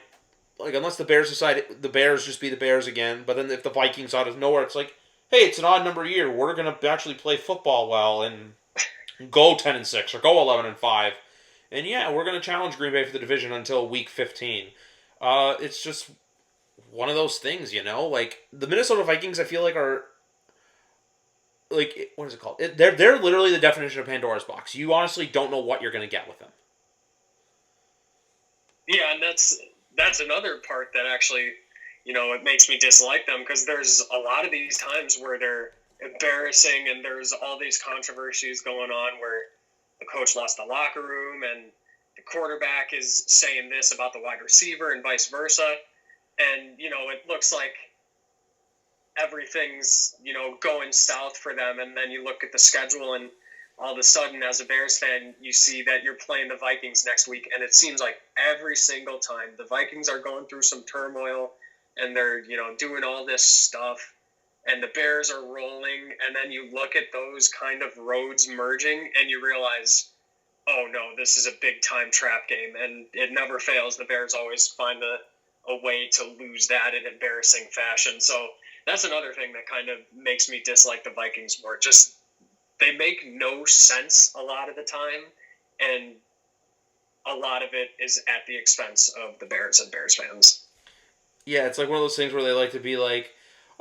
unless the Bears decide the Bears just be the Bears again, but then if the Vikings out of nowhere, it's hey, it's an odd number year, we're going to actually play football well, and go 10-6 or go 11-5, and yeah, we're going to challenge Green Bay for the division until week 15. It's just one of those things, the Minnesota Vikings, I feel are what is it called? They're literally the definition of Pandora's box. You honestly don't know what you're going to get with them. Yeah, and that's another part that actually, it makes me dislike them, because there's a lot of these times where they're embarrassing and there's all these controversies going on where the coach lost the locker room and the quarterback is saying this about the wide receiver and vice versa. And, it looks like everything's, going south for them. And then you look at the schedule and all of a sudden, as a Bears fan, you see that you're playing the Vikings next week. And it seems like every single time the Vikings are going through some turmoil and they're, doing all this stuff, and the Bears are rolling, and then you look at those kind of roads merging, and you realize, oh no, this is a big time trap game, and it never fails. The Bears always find a way to lose that in embarrassing fashion. So that's another thing that kind of makes me dislike the Vikings more. Just, they make no sense a lot of the time, and a lot of it is at the expense of the Bears and Bears fans. Yeah, it's one of those things where they like to be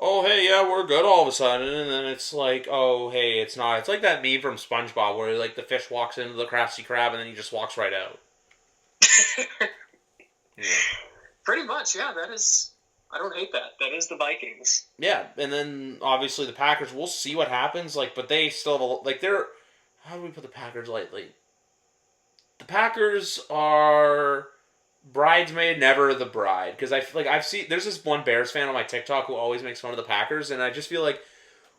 oh, hey, yeah, we're good all of a sudden, and then it's oh, hey, it's not. It's like that meme from SpongeBob where, the fish walks into the Krusty Krab, and then he just walks right out. Yeah. Pretty much, yeah, that is... I don't hate that. That is the Vikings. Yeah, and then, obviously, the Packers, we'll see what happens, but they still have they're... How do we put the Packers lightly? The Packers are... bridesmaid, never the bride. Because I've seen, there's this one Bears fan on my TikTok who always makes fun of the Packers, and I just feel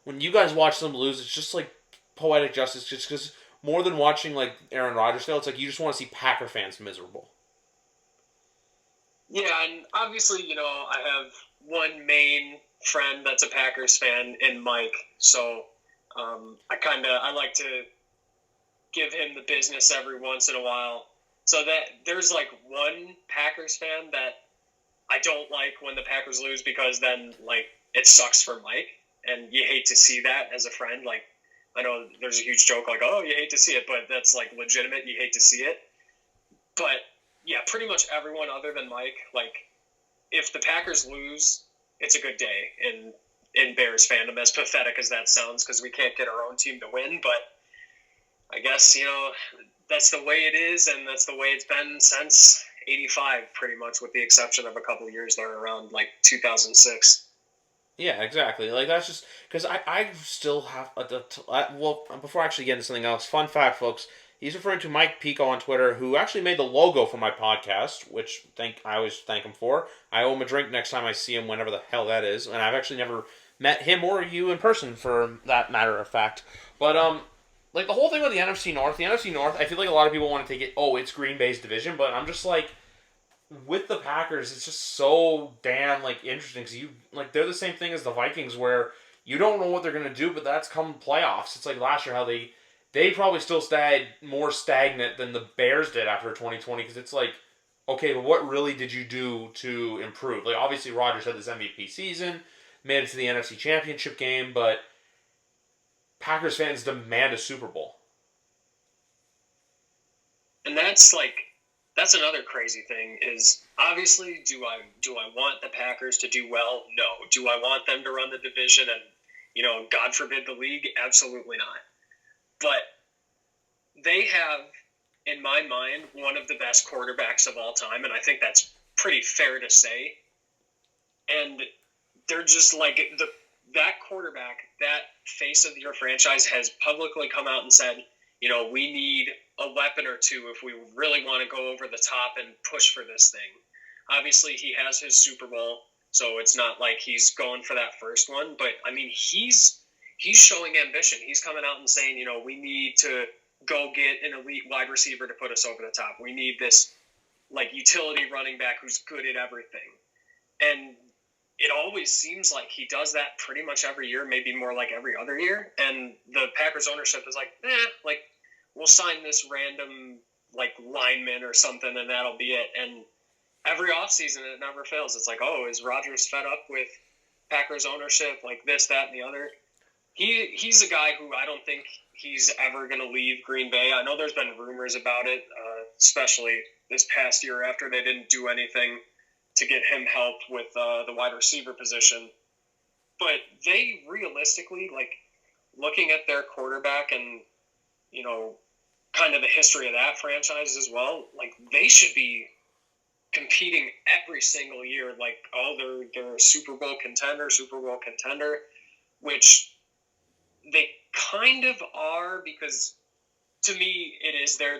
when you guys watch them lose, it's just poetic justice. Just because more than watching Aaron Rodgers fail, it's you just want to see Packer fans miserable. Yeah, and obviously, I have one main friend that's a Packers fan in Mike, so I like to give him the business every once in a while. So that there's like one Packers fan that I don't like when the Packers lose because then like it sucks for Mike, and you hate to see that as a friend. Like I know there's a huge joke like, oh, you hate to see it, but that's like legitimate. You hate to see it, but yeah, pretty much everyone other than Mike, like if the Packers lose, it's a good day in Bears fandom. As pathetic as that sounds, because we can't get our own team to win, but I guess that's the way it is, and that's the way it's been since '85, pretty much, with the exception of a couple of years there around like 2006. Yeah, exactly. Like that's just because I still have well before I actually get into something else. Fun fact, folks. He's referring to Mike Pico on Twitter, who actually made the logo for my podcast, which I always thank him for. I owe him a drink next time I see him, whenever the hell that is. And I've actually never met him or you in person, for that matter of fact. But like the whole thing with the NFC North, I feel like a lot of people want to take it. Oh, it's Green Bay's division, but I'm just like, with the Packers, it's just so damn like interesting because they're the same thing as the Vikings, where you don't know what they're gonna do, but that's come playoffs. It's like last year how they probably still stayed more stagnant than the Bears did after 2020, because it's like, okay, but what really did you do to improve? Like obviously Rodgers had this MVP season, made it to the NFC Championship game, but Packers fans demand a Super Bowl. And that's another crazy thing is obviously do I want the Packers to do well? No. Do I want them to run the division and God forbid the league? Absolutely not. But they have, in my mind, one of the best quarterbacks of all time, and I think that's pretty fair to say. And they're just like that quarterback, that face of your franchise has publicly come out and said, we need a weapon or two if we really want to go over the top and push for this thing. Obviously, he has his Super Bowl, so it's not like he's going for that first one. But I mean, he's showing ambition. He's coming out and saying, we need to go get an elite wide receiver to put us over the top. We need this like utility running back who's good at everything. And it always seems like he does that pretty much every year, maybe more like every other year. And the Packers ownership is like, like we'll sign this random like lineman or something, and that'll be it. And every offseason, it never fails. It's like, oh, is Rodgers fed up with Packers ownership, like this, that, and the other? He's a guy who I don't think he's ever going to leave Green Bay. I know there's been rumors about it, especially this past year after they didn't do anything to get him help with the wide receiver position. But they realistically, like, looking at their quarterback and, kind of the history of that franchise as well, like, they should be competing every single year. Like, oh, they're a Super Bowl contender, which they kind of are, because to me, it is their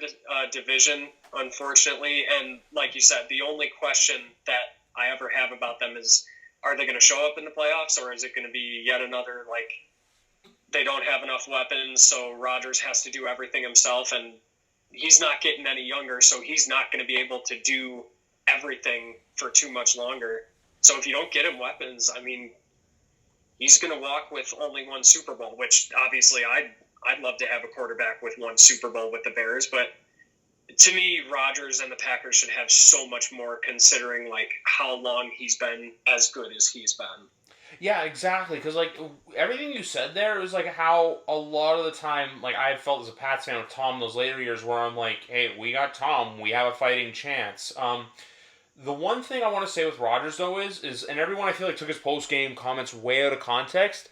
division, unfortunately. And like you said, the only question that I ever have about them is, are they going to show up in the playoffs, or is it going to be yet another, like, they don't have enough weapons, so Rodgers has to do everything himself, and he's not getting any younger, so he's not going to be able to do everything for too much longer. So if you don't get him weapons, I mean, he's going to walk with only one Super Bowl, which obviously I'd love to have a quarterback with one Super Bowl with the Bears, but to me, Rodgers and the Packers should have so much more, considering like how long he's been as good as he's been. Yeah, exactly. Because like everything you said there is like how a lot of the time, like I felt as a Pats fan with Tom those later years, where I'm like, hey, we got Tom, we have a fighting chance. The one thing I want to say with Rodgers though is, and everyone I feel like took his post game comments way out of context.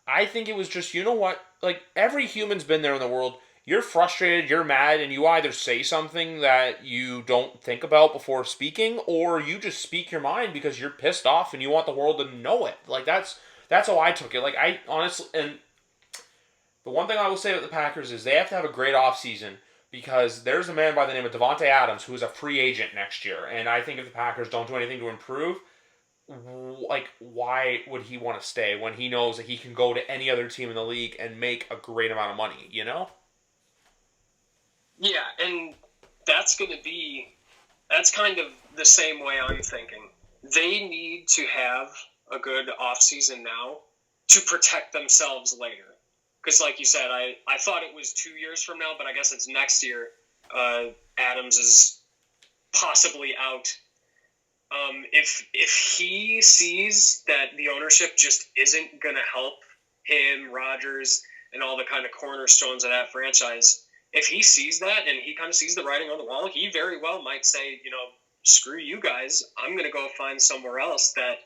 I think it was just, you know what, like every human's been there in the world. You're frustrated, you're mad, and you either say something that you don't think about before speaking, or you just speak your mind because you're pissed off and you want the world to know it. Like that's how I took it. Like I honestly, and the one thing I will say about the Packers is they have to have a great offseason, because there's a man by the name of Devontae Adams who is a free agent next year, and I think if the Packers don't do anything to improve, like why would he want to stay when he knows that he can go to any other team in the league and make a great amount of money, you know? Yeah, and that's going to be That's kind of the same way I'm thinking. They need to have a good offseason now to protect themselves later. Because, like you said, I thought it was 2 years from now, but I guess it's next year. Adams is possibly out. If he sees that the ownership just isn't going to help him, Rodgers, and all the kind of cornerstones of that franchise, if he sees that and he kind of sees the writing on the wall, he very well might say, screw you guys. I'm going to go find somewhere else that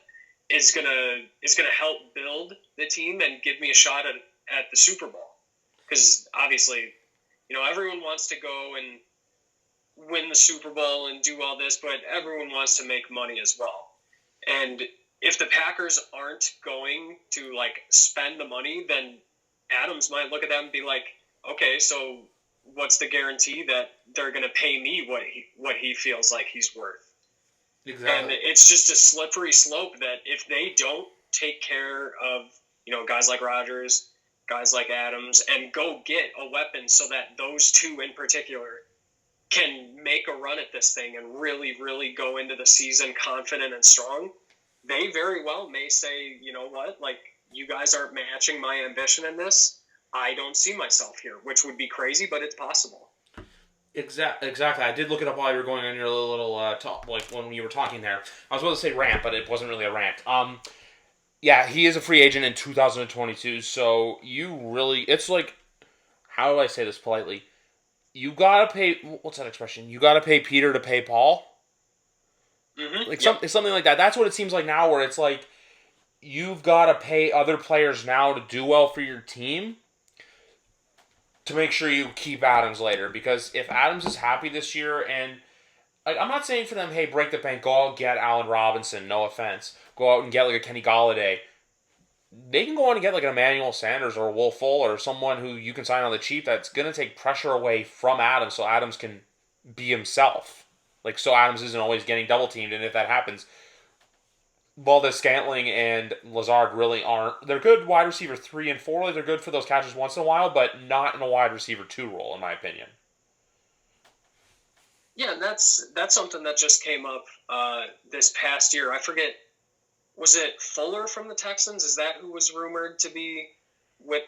is going to help build the team and give me a shot at the Super Bowl. Because obviously, everyone wants to go and win the Super Bowl and do all this, but everyone wants to make money as well. And if the Packers aren't going to spend the money, then Adams might look at them and be like, okay, so what's the guarantee that they're going to pay me what he feels like he's worth? Exactly. And it's just a slippery slope that if they don't take care of, guys like Rodgers, guys like Adams, and go get a weapon so that those two in particular can make a run at this thing and really, really go into the season confident and strong, they very well may say, you know what, you guys aren't matching my ambition in this. I don't see myself here, which would be crazy, but it's possible. Exactly. I did look it up while you were going on your little talk, when you were talking there. I was about to say rant, but it wasn't really a rant. Yeah, he is a free agent in 2022, so it's like, how do I say this politely? You gotta pay, what's that expression? You gotta pay Peter to pay Paul? Mm-hmm. Something like that. That's what it seems like now, where it's like, you've gotta pay other players now to do well for your team to make sure you keep Adams later. Because if Adams is happy this year, and I'm not saying for them, hey, break the bank, go out and get Allen Robinson, no offense. Go out and get a Kenny Golladay. They can go on and get an Emmanuel Sanders or a Will Fuller or someone who you can sign on the cheap that's going to take pressure away from Adams so Adams can be himself. So Adams isn't always getting double teamed, and if that happens, Valdez-Scantling and Lazard really aren't. They're good wide receiver 3 and 4. They're good for those catches once in a while, but not in a wide receiver 2 role, in my opinion. Yeah, that's something that just came up this past year. I forget, was it Fuller from the Texans? Is that who was rumored to be with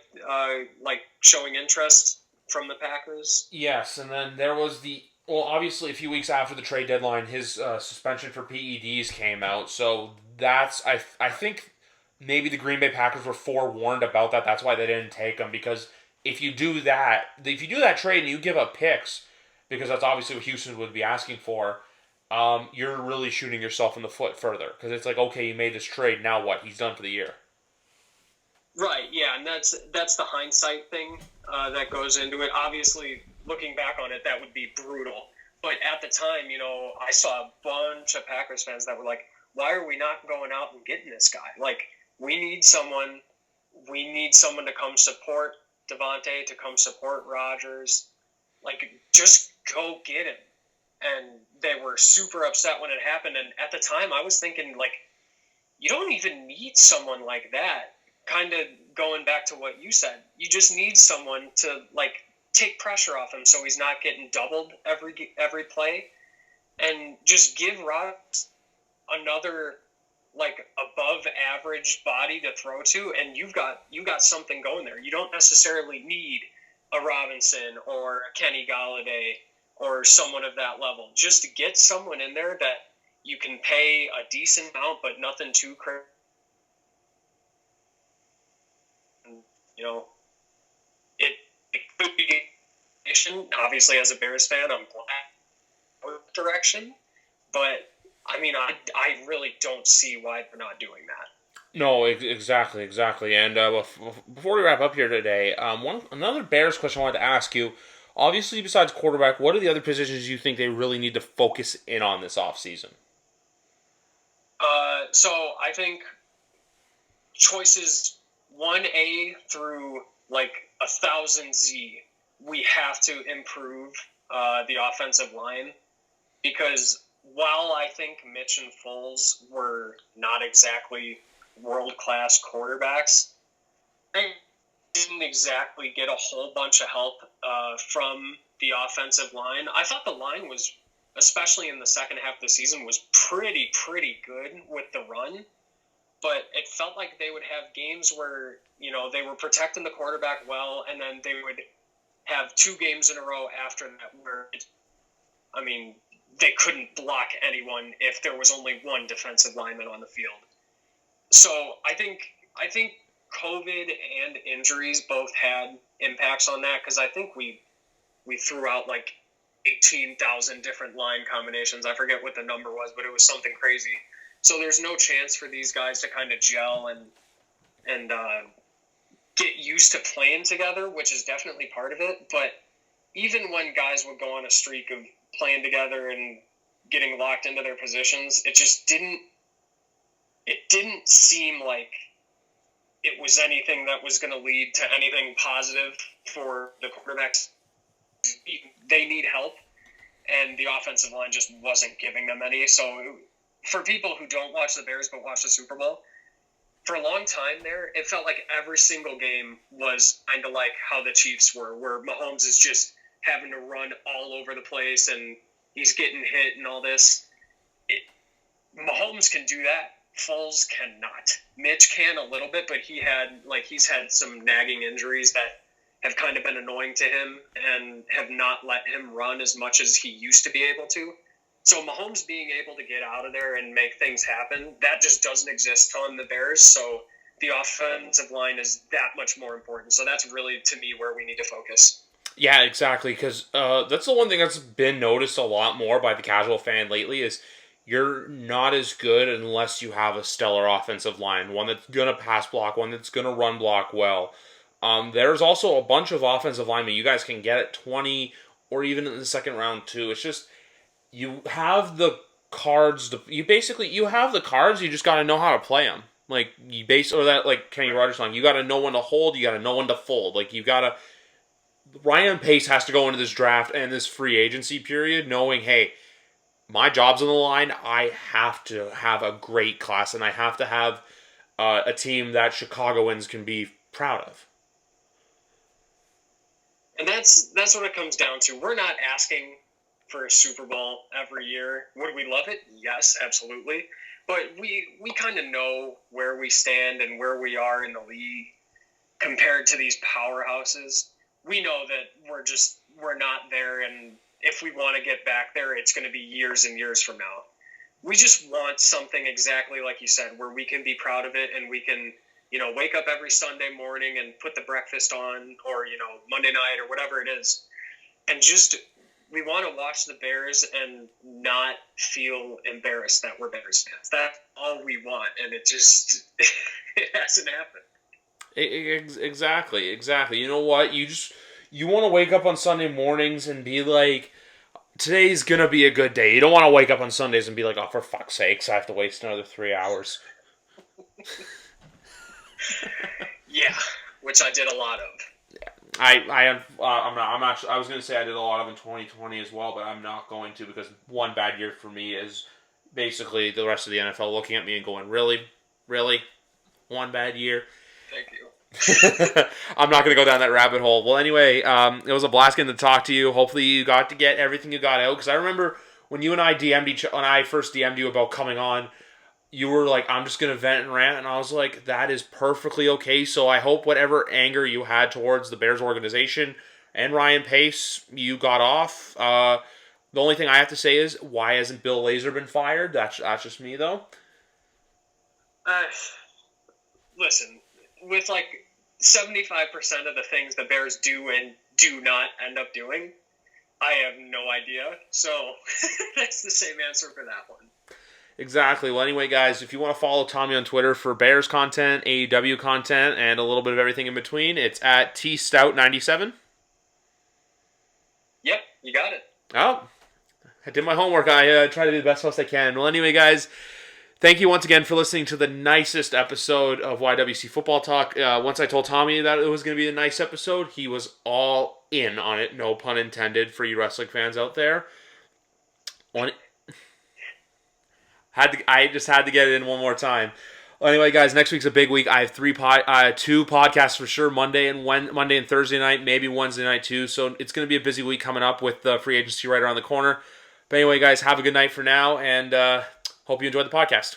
showing interest from the Packers? Yes, and then there was obviously a few weeks after the trade deadline, his suspension for PEDs came out. So that's I think maybe the Green Bay Packers were forewarned about that. That's why they didn't take him, because if you do that trade and you give up picks, because that's obviously what Houston would be asking for, you're really shooting yourself in the foot further. Because it's like, okay, you made this trade, now what? He's done for the year. Right, yeah, and that's the hindsight thing that goes into it. Obviously, looking back on it, that would be brutal. But at the time, I saw a bunch of Packers fans that were like, why are we not going out and getting this guy? We need someone to come support Devontae, to come support Rodgers. Just go get him. And they were super upset when it happened. And at the time, I was thinking, you don't even need someone like that. Kind of going back to what you said. You just need someone to, take pressure off him so he's not getting doubled every play. And just give Rodgers another, above average body to throw to, and you've got something going there. You don't necessarily need a Robinson or a Kenny Golladay or someone of that level. Just to get someone in there that you can pay a decent amount, but nothing too crazy. It could be. Obviously, as a Bears fan, I'm glad direction, but I really don't see why they're not doing that. No, exactly. And before we wrap up here today, another Bears question I wanted to ask you. Obviously, besides quarterback, what are the other positions you think they really need to focus in on this offseason? So I think choices 1A through 1,000Z, we have to improve the offensive line, because while I think Mitch and Foles were not exactly world-class quarterbacks, they didn't exactly get a whole bunch of help from the offensive line. I thought the line was especially in the second half of the season, was pretty good with the run. But it felt like they would have games where, they were protecting the quarterback well, and then they would have 2 games in a row after that where, they couldn't block anyone if there was only one defensive lineman on the field. So I think COVID and injuries both had impacts on that, because I think we threw out like 18,000 different line combinations. I forget what the number was, but it was something crazy. So there's no chance for these guys to kind of gel and get used to playing together, which is definitely part of it. But even when guys would go on a streak of playing together and getting locked into their positions, it just didn't seem like it was anything that was going to lead to anything positive for the quarterbacks. They need help, and the offensive line just wasn't giving them any. So for people who don't watch the Bears but watch the Super Bowl, for a long time there, it felt like every single game was kind of like how the Chiefs were, where Mahomes is just having to run all over the place and he's getting hit and all this. Mahomes can do that. Foles cannot. Mitch can a little bit, but he's had some nagging injuries that have kind of been annoying to him and have not let him run as much as he used to be able to. So Mahomes being able to get out of there and make things happen, that just doesn't exist on the Bears. So the offensive line is that much more important. So that's really, to me, where we need to focus. Yeah, exactly, because that's the one thing that's been noticed a lot more by the casual fan lately is you're not as good unless you have a stellar offensive line, one that's going to pass block, one that's going to run block well. There's also a bunch of offensive linemen you guys can get at 20 or even in the second round too. It's just you have the cards. You have the cards. You just got to know how to play them. Like like Kenny Rogers song. You got to know when to hold. You got to know when to fold. Like you got to. Ryan Pace has to go into this draft and this free agency period knowing, hey, my job's on the line. I have to have a great class, and I have to have a team that Chicagoans can be proud of. And that's what it comes down to. We're not asking for a Super Bowl every year. Would we love it? Yes, absolutely. But we kind of know where we stand and where we are in the league compared to these powerhouses. We know that we're not there, and if we want to get back there, it's going to be years and years from now. We just want something exactly like you said, where we can be proud of it and we can, wake up every Sunday morning and put the breakfast on, or, Monday night or whatever it is. And we want to watch the Bears and not feel embarrassed that we're Bears fans. That's all we want. And it hasn't happened. Exactly. You know what? You want to wake up on Sunday mornings and be like, today's going to be a good day. You don't want to wake up on Sundays and be like, oh, for fuck's sakes, I have to waste another 3 hours. Yeah, which I did a lot of. I'm not. I was going to say I did a lot of in 2020 as well, but I'm not going to, because one bad year for me is basically the rest of the NFL looking at me and going, really, one bad year. Thank you. I'm not going to go down that rabbit hole. Well, anyway, it was a blast getting to talk to you. Hopefully, you got to get everything you got out, because I remember when you and I when I first DM'd you about coming on, you were like, I'm just going to vent and rant, and I was like, that is perfectly okay. So I hope whatever anger you had towards the Bears organization and Ryan Pace, you got off. The only thing I have to say is, why hasn't Bill Lazor been fired? That's just me, though. Listen, with like 75% of the things the Bears do and do not end up doing, I have no idea. So that's the same answer for that one. Exactly. Well, anyway, guys, if you want to follow Tommy on Twitter for Bears content, AEW content, and a little bit of everything in between, it's at tstout97. Yep, you got it. Oh, I did my homework. I try to do the best host I can. Well, anyway, guys, thank you once again for listening to the nicest episode of YWC Football Talk. Once I told Tommy that it was going to be a nice episode, he was all in on it. No pun intended for you wrestling fans out there. I just had to get it in one more time. Well, anyway, guys, next week's a big week. I have two podcasts for sure, Monday and Thursday night, maybe Wednesday night too. So it's going to be a busy week coming up with the free agency right around the corner. But anyway, guys, have a good night for now, and hope you enjoyed the podcast.